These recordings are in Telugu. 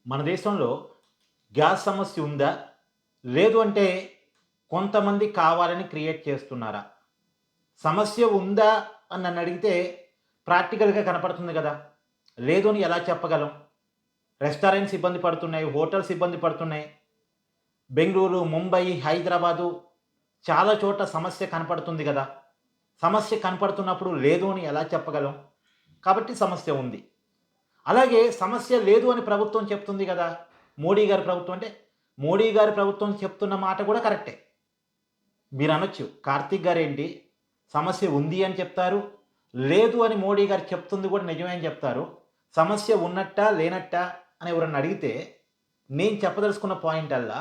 మన దేశంలో గ్యాస్ సమస్య ఉందా? లేదు అంటే కొంతమంది కావాలని క్రియేట్ చేస్తున్నారా? సమస్య ఉందా అని నన్నడిగితే ప్రాక్టికల్‌గా కనపడుతుంది గదా! లేదు అని ఎలా చెప్పగలం? రెస్టారెంట్స్ ఇబ్బంది పడుతున్నాయి. హోటల్స్ ఇబ్బంది పడుతున్నాయి. బెంగుళూరు, ముంబై, హైదరాబాదు చాలా చోట్ల సమస్య కనపడుతుంది గదా! సమస్య కనపడుతున్నప్పుడు లేదు అని ఎలా చెప్పగలం? కాబట్టి సమస్య ఉంది. అలాగే సమస్య లేదు అని ప్రభుత్వం చెప్తుంది గదా! మోడీ గారి ప్రభుత్వం అంటే, మోడీ గారి ప్రభుత్వం చెప్తున్న మాట గూడా కరెక్టే. మీరనొచ్చు, కార్తీక్ గారేంటి సమస్య ఉంది అని చెప్తారు. లేదు అని మోడీ గారు చెప్తుంది గూడా నిజమే అని చెప్తారు. సమస్య ఉన్నట్టా? లేనట్టా? అని ఎవరన్నా అడిగితే, నేను చెప్పదలుచుకున్న పాయింటల్లా,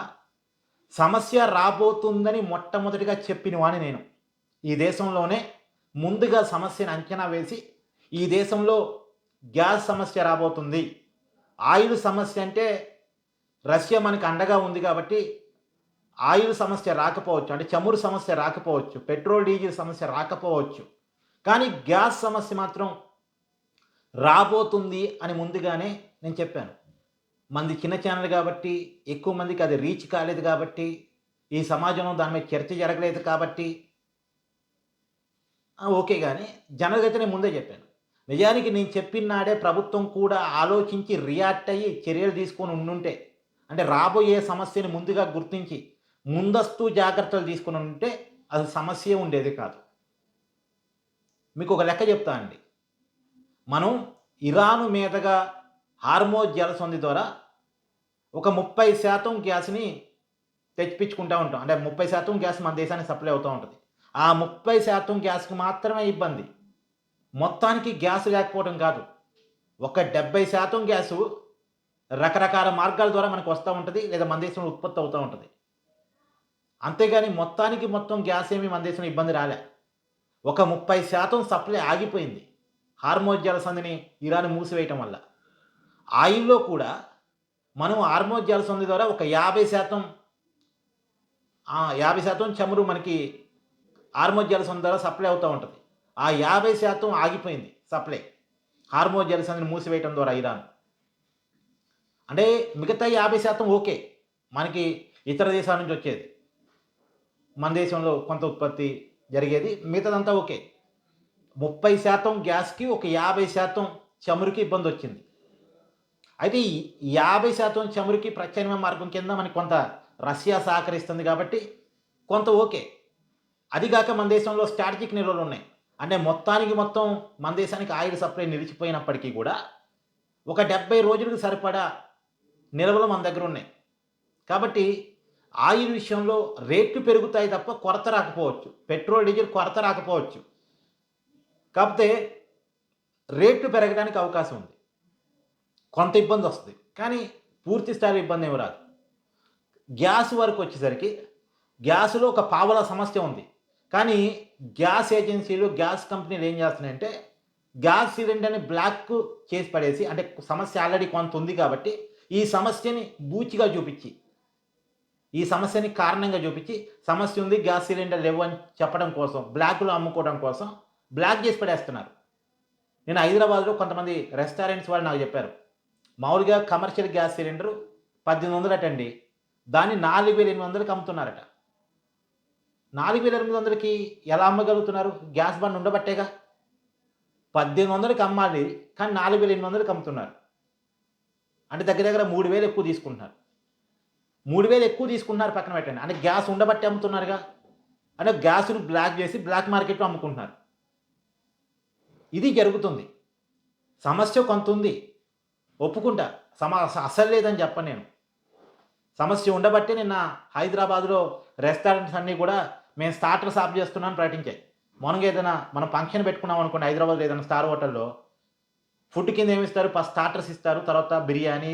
సమస్య రాబోతుందని మొట్టమొదటిగా చెప్పిన వాడిని నేను. ఈ దేశంలోనే ముందుగా సమస్యను అంచనా వేసి, ఈ దేశంలో గ్యాస్ సమస్య రాబోతుంది. ఆయిల్ సమస్య అంటే రష్యా మనకు అండగా ఉంది కాబట్టి, ఆయిల్ సమస్య రాకపోవచ్చు. అంటే చమురు సమస్య రాకపోవచ్చు. పెట్రోల్, డీజిల్ సమస్య రాకపోవచ్చు. కానీ గ్యాస్ సమస్య మాత్రం రాబోతుంది అని ముందుగానే నేను చెప్పాను. మనది చిన్న ఛానెల్ గాబట్టి, ఎక్కువ మందికి అది రీచ్ కాలేదు గాబట్టి, ఈ సమాజంలో దాని మీద చర్చ జరగలేదు కాబట్టి ఓకే గానీ, జనరల్‌గా అయితే నేను ముందే జెప్పాను. నిజానికి నేను చెప్పిన నాడే ప్రభుత్వం కూడా ఆలోచించి రియాక్ట్ అయ్యి చర్యలు తీసుకొని ఉండుంటే, అంటే రాబోయే సమస్యని ముందుగా గుర్తించి, ముందస్తు జాగ్రత్తలు తీసుకొని ఉంటే అసలు సమస్యే ఉండేది కాదు. మీకొక లెక్క చెప్తా అండి. మనం ఇరాను మీదుగా హార్మోజ్ జలసంధి ద్వారా ఒక 30% గ్యాస్‌ని తెప్పించుకుంటా ఉంటాం. అంటే 30% గ్యాస్ మన దేశానికి సప్లై అవుతా ఉంటది. ఆ 30% గ్యాస్‌కి మాత్రమే ఇబ్బంది. మొత్తానికి గ్యాస్ లేకపోవడం కాదు. ఒక 70% గ్యాసు రకరకాల మార్గాల ద్వారా మనకు వస్తా ఉంటది. లేదా మన దేశంలో ఉత్పత్తి అవుతా ఉంటది. అంతేగాని మొత్తానికి మొత్తం గ్యాస్ ఏమి మన దేశంలో ఇబ్బంది రాలే. ఒక 30% సప్లై ఆగిపోయింది. హార్మోజ్ జలసంధిని ఇరాన్ మూసివేయటం వల్ల. ఆయిల్‌లో కూడా మనం హార్మోజ్ జలసంధి ద్వారా ఒక 50% 50% చమురు మనకి హార్మోజ్ జలసంధి ద్వారా సప్లై అవుతా ఉంటది. ఆ 50% ఆగిపోయింది సప్లై. హార్మోజ్ జలసంధిని మూసివేయటం ద్వారా ఇరాన్. అంటే మిగతా 50% ఓకే. మనకి ఇతర దేశాల నుంచి వచ్చేది. మన దేశంలో కొంత ఉత్పత్తి జరిగేది. మిగతాదంతా ఓకే. 30% గ్యాస్‌కి ఒక 50% చమురుకి ఇబ్బందొచ్చింది. అయితే ఈ 50% చమురుకి ప్రత్యామ్నాయ మార్గం కింద మనకి కొంత రష్యా సహకరిస్తుంది కాబట్టి కొంత ఓకే. అది గాక మన దేశంలో స్ట్రాటజిక్ నిల్వలున్నాయి. అంటే మొత్తానికి మొత్తం మన దేశానికి ఆయిల్ సప్లై నిలిచిపోయినప్పటికీ గూడా ఒక 70 రోజులకు సరిపడా నిల్వలు మన దగ్గరున్నాయి. కాబట్టి ఆయిల్ విషయంలో రేట్లు పెరుగుతాయి తప్ప కొరత రాకపోవచ్చు. పెట్రోల్, డీజిల్ కొరత రాకపోవచ్చు. కాపోతే రేట్లు పెరగడానికి అవకాశం ఉంది. కొంత ఇబ్బందొస్తది. కానీ పూర్తి స్థాయిలో ఇబ్బందేమి రాదు. గ్యాస్ వరకొచ్చేసరికి గ్యాస్‌లో ఒక పావలా సమస్య ఉంది. కానీ గ్యాస్ ఏజెన్సీలు, గ్యాస్ కంపెనీలు ఏం చేస్తున్నాయంటే, గ్యాస్ సిలిండర్‌ని బ్లాక్ చేసి పడేసి అంటే సమస్య ఆల్రెడీ కొంత ఉంది కాబట్టి, ఈ సమస్యని బూచిగా చూపిచ్చి, ఈ సమస్యని కారణంగా చూపిచ్చి, సమస్య ఉంది గ్యాస్ సిలిండర్ లేవని చెప్పడం కోసం, బ్లాక్‌లో అమ్ముకోవడం కోసం బ్లాక్ చేసి పడేస్తున్నారు. నేను హైదరాబాద్‌లో కొంతమంది రెస్టారెంట్స్ వాళ్ళు నాకు చెప్పారు. మామూలుగా కమర్షియల్ గ్యాస్ సిలిండరు 1800 అటండి. దాన్ని 4800కి అమ్ముతున్నారట. 4800కి ఎలా అమ్మగలుగుతున్నారు? Gas bund ఉండబట్టేగా. 1800కి అమ్మాలి. కానీ 4800కి అమ్ముతున్నారు. అంటే దగ్గర దగ్గర 3000 ఎక్కువ తీసుకుంటున్నారు. 3000 ఎక్కువ తీసుకుంటున్నారు పక్కన పెట్టండి. అంటే గ్యాస్ ఉండబట్టే అమ్ముతున్నారుగా. అంటే గ్యాస్‌ని బ్లాక్ చేసి బ్లాక్ మార్కెట్‌లో అమ్ముకుంటున్నారు. ఇది జరుగుతుంది. సమస్య కొంతుంది. ఒప్పుకుంటా. అస్సలు లేదని చెప్పను నేను. సమస్య ఉండబట్టే నిన్న హైదరాబాద్‌లో రెస్టారెంట్స్ అన్నీ కూడా మేము స్టార్టర్స్ ఆఫ్ చేస్తున్నామని ప్రకటించాయి. మామూలుగా ఏదైనా మనం ఫంక్షన్ పెట్టుకున్నాం అనుకోండి హైదరాబాద్‌లో ఏదైనా స్టార్ హోటల్‌లో ఫుడ్ కింద ఏమిస్తారు? ఫస్ట్ స్టార్టర్స్ ఇస్తారు. తర్వాత బిర్యానీ,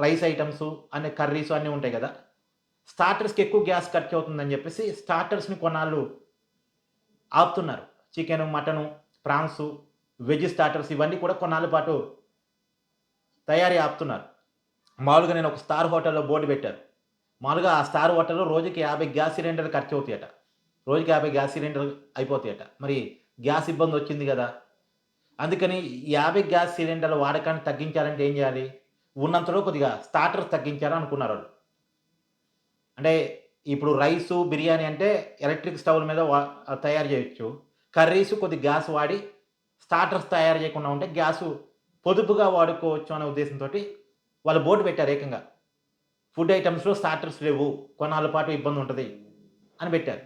రైస్ ఐటెమ్సు అన్ని కర్రీస్ అన్నీ ఉంటాయి గదా! స్టార్టర్స్‌కి ఎక్కువ గ్యాస్ ఖర్చు అవుతుందని జెప్పేసి స్టార్టర్స్‌ని కొన్నాళ్ళు ఆపుతున్నారు. Chicken, mutton, prawns, veg starters ఇవన్నీ కూడా కొన్నాళ్ళ పాటు తయారీ ఆపుతున్నారు. మామూలుగా నేను ఒక స్టార్ హోటల్‌లో బోర్డ్ పెట్టారు. మామూలుగా ఆ స్టార్ హోటల్‌లో రోజుకి 50 గ్యాస్ సిలిండర్‌లు ఖర్చవుతాయట. రోజుకి 50 గ్యాస్ సిలిండర్‌లు అయిపోతాయట. మరి గ్యాస్ ఇబ్బందొచ్చింది గదా! అందుకని ఈ 50 గ్యాస్ సిలిండర్ల వాడకాన్ని తగ్గించాలంటే ఏం జేయాలి? ఉన్నంతలో కొద్దిగా స్టార్టర్స్ తగ్గించారా అనుకున్నారు వాళ్ళు. అంటే ఇప్పుడు రైసు, బిర్యానీ అంటే ఎలక్ట్రిక్ స్టవ్‌ల మీద తయారు చేయొచ్చు. కర్రీస్ కొద్దిగా గ్యాస్ వాడి స్టార్టర్స్ తయారు చేయకుండా ఉంటే గ్యాసు పొదుపుగా వాడుకోవచ్చు అనే ఉద్దేశంతోటి వాళ్ళు బోర్డ్ పెట్టారు ఏకంగా. ఫుడ్ ఐటెమ్స్‌లో స్టార్టర్స్ లేవు. కొన్నాళ్ళ పాటు ఇబ్బందుంటది అని పెట్టారు.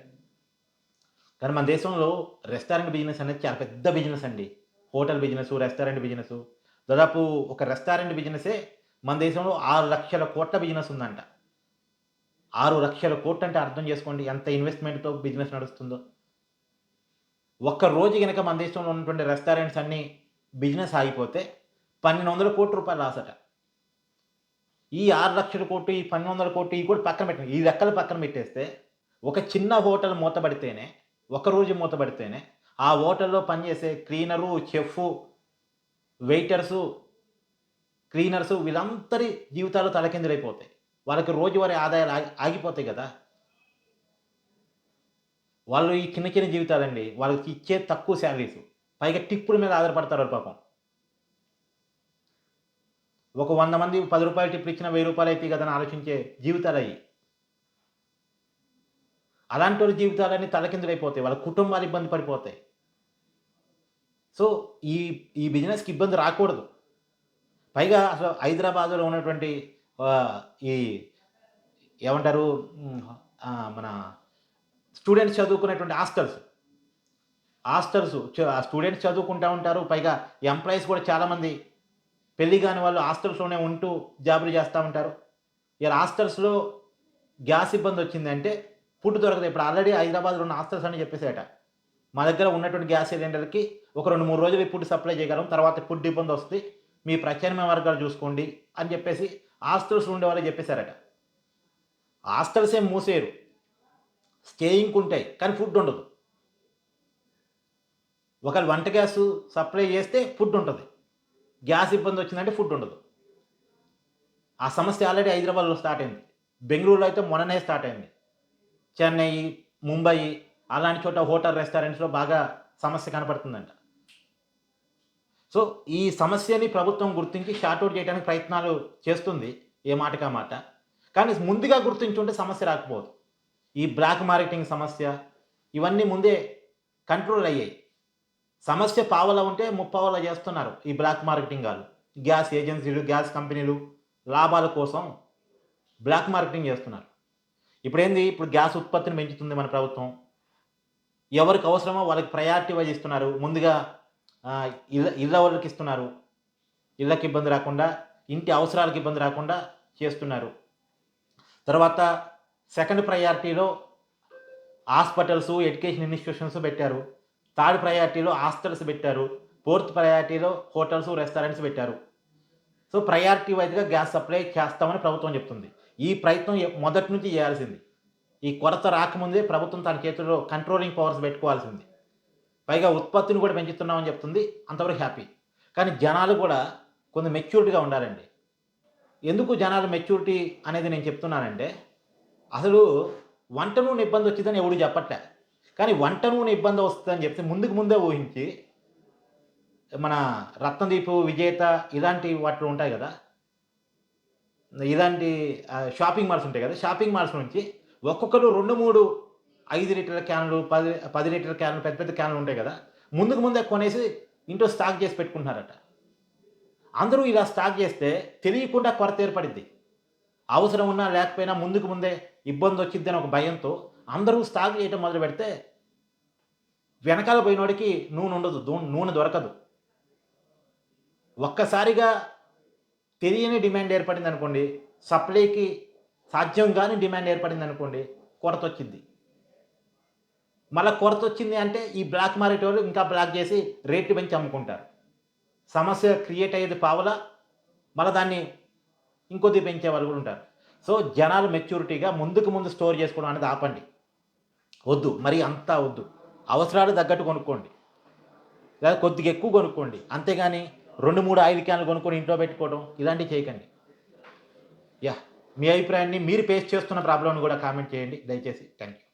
కానీ మన దేశంలో రెస్టారెంట్ బిజినెస్ అనేది చాలా పెద్ద బిజినెస్ అండి. Hotel business, restaurant business. దాదాపు ఒక రెస్టారెంట్ బిజినెసే మన దేశంలో 6,00,000 కోట్ల బిజినెస్ ఉందంట. 6,00,000 అంటే అర్థం చేసుకోండి ఎంత ఇన్వెస్ట్‌మెంట్‌తో బిజినెస్ నడుస్తుందో. ఒక్క రోజు గనక మన దేశంలో ఉన్నటువంటి రెస్టారెంట్స్ అన్నీ బిజినెస్ ఆగిపోతే 1,200 కోట్ల లాసట. ఈ 6,00,000 కోట్లు, ఈ 1,200 కోట్లు ఇవి కూడా పక్కన పెట్టండి. ఈ లెక్కలు పక్కన పెట్టేస్తే ఒక చిన్న హోటల్ మూతబడితేనే, ఒకరోజు మూతబడితేనే ఆ హోటల్‌లో పనిచేసే క్లీనరు, చెఫు, వెయిటర్సు, క్లీనర్సు వీళ్ళందరి జీవితాలు తలకిందులైపోతాయి. వాళ్ళకి రోజువారీ ఆదాయాలు ఆగిపోతాయి గదా! వాళ్ళు ఈ చిన్న చిన్న జీవితాలండి. వాళ్ళకి ఇచ్చే తక్కువ శాలరీసు. పైగా టిప్పుల మీద ఆధారపడతారు ఆళ్ళు పాపం. ఒక 100 మంది రూ. 10 టిప్పులు ఇచ్చినా రూ. 1000 అయితాయి గదా! అని ఆలోచించే జీవితాలయ్యి. అలాంటోళ్ళ జీవితాలన్నీ తలకిందులైపోతాయి. వాళ్ళ కుటుంబాలు ఇబ్బంది పడిపోతాయి. సో, ఈ ఈ బిజినెస్‌కి ఇబ్బంది రాకూడదు. పైగా అసలు హైదరాబాద్‌లో ఉన్నటువంటి ఈ ఏమంటారు? హ్మ్. మన స్టూడెంట్స్ చదువుకునేటువంటి హాస్టల్స్. స్టూడెంట్స్ చదువుకుంటా ఉంటారు. పైగా ఎంప్లాయీస్ కూడా చాలామంది పెళ్లి గాని వాళ్ళు హాస్టల్స్‌లోనే ఉంటూ జాబులు చేస్తా ఉంటారు. ఇలా హాస్టల్స్‌లో గ్యాస్ ఇబ్బందొచ్చిందంటే ఫుడ్ దొరకదు. ఇప్పుడు ఆల్రెడీ హైదరాబాద్‌లో ఉన్న హాస్టల్స్ అన్నీ చెప్పేసాయట. మా దగ్గర ఉన్నటువంటి గ్యాస్ సిలిండర్‌కి ఒక 2, 3 రోజులు ఫుడ్ సప్లై చేయగలం. తర్వాత ఫుడ్ ఇబ్బందొస్తది. మీ ప్రత్యామ్నాయ మార్గాలు చూసుకోండి అని చెప్పేసి హాస్టల్స్‌లో ఉండేవాళ్ళకి చెప్పేసారట. హాస్టల్స్ ఏం మూసేయరు. స్టేయింగ్‌కుంటాయి. కానీ ఫుడ్ ఉండదు. ఒకవేళ వంట గ్యాసు సప్లై చేస్తే ఫుడ్ ఉంటది. గ్యాస్ ఇబ్బందొచ్చిందంటే ఫుడ్ ఉండదు. ఆ సమస్య ఆల్రెడీ హైదరాబాద్‌లో స్టార్ట్ అయింది. బెంగుళూరులో అయితే మొన్ననే స్టార్ట్ అయింది. చెన్నై, ముంబై అలాంటి చోట హోటల్, రెస్టారెంట్స్‌లో బాగా సమస్య కనపడుతుందంట. సో, ఈ సమస్యని ప్రభుత్వం గుర్తించి షార్ట్ ఔట్ చేయడానికి ప్రయత్నాలు చేస్తుంది. ఏ మాటకి ఆ మాట. కానీ ముందుగా గుర్తించుంటే సమస్య రాకపోదు. ఈ బ్లాక్ మార్కెటింగ్ సమస్య ఇవన్నీ ముందే కంట్రోల్ అయ్యాయి. సమస్య పావలా ఉంటే ముప్పావలా చేస్తున్నారు ఈ బ్లాక్ మార్కెటింగ్ ఆళ్ళు. గ్యాస్ ఏజెన్సీలు, గ్యాస్ కంపెనీలు లాభాల కోసం బ్లాక్ మార్కెటింగ్ చేస్తున్నారు. ఇప్పుడు గ్యాస్ ఉత్పత్తిని పెంచుతుంది మన ప్రభుత్వం. ఎవరికి అవసరమో వాళ్ళకి ప్రయారిటీ వైజ్ ఇస్తున్నారు. ముందుగా ఇళ్ళ వాళ్ళకిస్తున్నారు. ఇళ్ళకి ఇబ్బంది రాకుండా, ఇంటి అవసరాలకు ఇబ్బంది రాకుండా చేస్తున్నారు. తర్వాత సెకండ్ ప్రయారిటీలో హాస్పిటల్సు, ఎడ్యుకేషన్ ఇన్‌స్టిట్యూషన్స్ పెట్టారు. థర్డ్ ప్రయారిటీలో హాస్టల్స్ పెట్టారు. ఫోర్త్ ప్రయారిటీలో హోటల్స్, రెస్టారెంట్స్ పెట్టారు. సో, ప్రయారిటీ వైస్‌గా గ్యాస్ సప్లై చేస్తామని ప్రభుత్వం చెప్తుంది. ఈ ప్రయత్నం మొదటి నుంచి చేయాల్సింది. ఈ కొరత రాకముందే ప్రభుత్వం తన చేతుల్లో కంట్రోలింగ్ పవర్స్ పెట్టుకోవాల్సింది. పైగా ఉత్పత్తిని కూడా పెంచుతున్నామని చెప్తుంది. అంతవరకు హ్యాపీ. కానీ జనాలు కూడా కొంచెం మెచ్యూర్డ్‌గా ఉండాలండి. ఎందుకు జనాలు మెచ్యూరిటీ అనేది నేను చెప్తున్నానంటే, అసలు వంట నూనె ఇబ్బందొచ్చిద్దని ఎవడు చెప్పట్లే. కానీ వంట నూనె ఇబ్బందొస్తదని చెప్తే ముందే ఊహించి, మన 'రత్నదీప్', 'విజేత' ఇలాంటి వాటిలో ఉంటాయి గదా! ఇలాంటి షాపింగ్ మాల్స్ ఉంటాయి గదా! షాపింగ్ మాల్స్ నుంచి ఒక్కొక్కరు 2, 3 5 లీటర్ల క్యాన్‌లు, 10 లీటర్ల క్యాన్‌లు పెద్ద క్యాన్‌లు ఉంటాయి గదా! ముందే కొనేసి ఇంట్లో స్టాక్ చేసి పెట్టుకుంటున్నారట. అందరూ ఇలా స్టాక్ చేస్తే తెలియకుండా కొరత ఏర్పడిద్ది. అవసరం ఉన్నా లేకపోయినా ముందే ఇబ్బందొచ్చిద్దని ఒక భయంతో అందరూ స్టాక్ చేయటం మొదలుపెడితే వెనకాల పోయినోడికి నూనుండదు. నూనె దొరకదు. ఒక్కసారిగా తెలియని డిమాండ్ ఏర్పడిందనుకోండి, సప్లైకి సాధ్యం గాని డిమాండ్ ఏర్పడిందనుకోండి, కొరతొచ్చిద్ది. మళ్ళా కొరతొచ్చింది అంటే ఈ బ్లాక్ మార్కెటోళ్ళు ఇంకా బ్లాక్ చేసి రేట్లు పెంచి అమ్ముకుంటారు. సమస్య క్రియేట్ అయ్యేది పావలా, మళ్ళా దాన్ని ఇంకొద్దిగా పెంచేవాళ్ళు గూడా ఉంటారు. సో, జనాలు మెచ్యూరిటీగా ముందు స్టోర్ చేసుకోవడం అనేది ఆపండి. వద్దు. మరీ అంతా వద్దు. అవసరాలకు తగ్గట్టు కొనుక్కోండి. లేదా కొద్దిగా ఎక్కువ కొనుక్కోండి. అంతేగాని 2, 3 ఆయిల్ క్యాన్‌లు కొనుక్కొని ఇంట్లో పెట్టుకోవడం ఇలాంటివి చేయకండి. యాహ్! మీ అభిప్రాయాన్ని మీరు ఫేస్ చేస్తున్న ప్రాబ్లమ్‌ని గూడా కామెంట్ చేయండి దయచేసి. Thank you.